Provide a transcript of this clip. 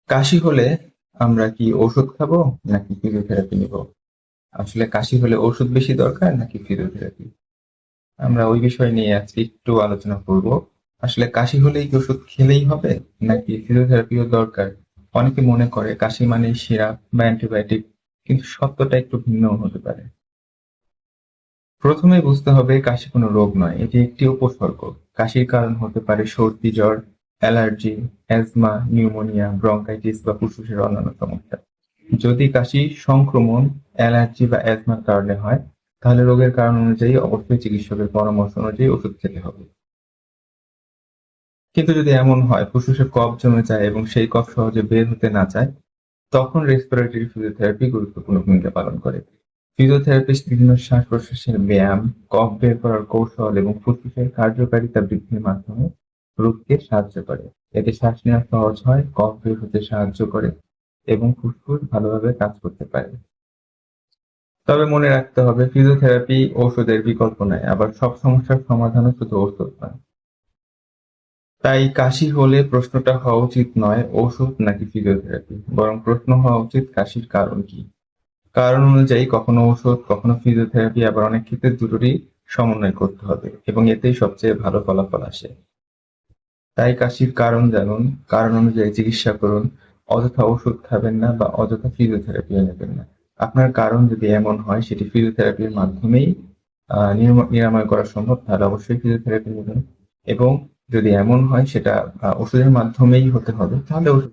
কাশি হলে আমরা কি ওষুধ খাবো নাকি ফিজিওথেরাপি নিব? আসলে কাশি হলে ওষুধ বেশি দরকার নাকি ফিজিওথেরাপি? আমরা ওই বিষয় নিয়ে আজকে একটু আলোচনা করব। আসলে কাশি হলেই কি ওষুধ খেলেই হবে নাকি ফিজিওথেরাপিও দরকার? অনেকে মনে করে কাশি মানেই সিরাপ বা অ্যান্টিবায়োটিক, কিন্তু সত্যটা একটু ভিন্ন হতে পারে। প্রথমেই বুঝতে হবে কাশি কোনো রোগ নয়, এটি একটি উপসর্গ। কাশির কারণ হতে পারে সর্দি, জ্বর, অ্যালার্জি, অ্যাজমা, নিউমোনিয়া, ব্রঙ্কাইটিস বা ফুসফুসের অন্যান্য সমস্যা। যদি কাশি সংক্রমণ, অ্যালার্জি বা অ্যাজমার কারণে হয়, তাহলে রোগের কারণ অনুযায়ী অবশ্যই চিকিৎসকের পরামর্শ অনুযায়ী ওষুধ খেতে হবে। কিন্তু যদি এমন হয় ফুসফুসে কফ জমে যায় এবং সেই কফ সহজে বের হতে না চায়, তখন রেসপিরেটরি ফিজিওথেরাপি গুরুত্বপূর্ণ ভূমিকা পালন করে। ফিজিওথেরাপিস্ট বিভিন্ন শ্বাস-প্রশ্বাসের ব্যায়াম, কফ বের করার কৌশল এবং ফুসফুসের কার্যকারিতা বৃদ্ধির মাধ্যমে রোগীকে সাহায্য করে। এতে শ্বাস নেওয়া সহজ হয়, কফ বের হতে সাহায্য করে এবং ফুসফুস ভালোভাবে কাজ করতে পারে। তবে মনে রাখতে হবে ফিজিওথেরাপি ঔষধের বিকল্প নয়, আবার সব সমস্যার সমাধানও শুধু ওষুধ নয়। তাই কাশি হলে প্রশ্নটা হওয়া উচিত নয় ওষুধ নাকি ফিজিওথেরাপি, বরং প্রশ্ন হওয়া উচিত কাশির কারণ কি। কারণ অনুযায়ী কখনো ওষুধ, কখনো ফিজিওথেরাপি, আবার অনেক ক্ষেত্রে দুটোরই সমন্বয় করতে হবে এবং এতেই সবচেয়ে ভালো ফলাফল আসে। তাই কাশির কারণ জানুন, কারণ অনুযায়ী চিকিৎসা করুন, অযথা ওষুধ খাবেন না বা অযথা ফিজিওথেরাপিও নেবেন না। আপনার কারণ যদি এমন হয় সেটি ফিজিওথেরাপির মাধ্যমেই নিরাময় করা সম্ভব, তাহলে অবশ্যই ফিজিওথেরাপি নেবেন। এবং যদি এমন হয় সেটা ওষুধের মাধ্যমেই হতে হবে, তাহলে ওষুধ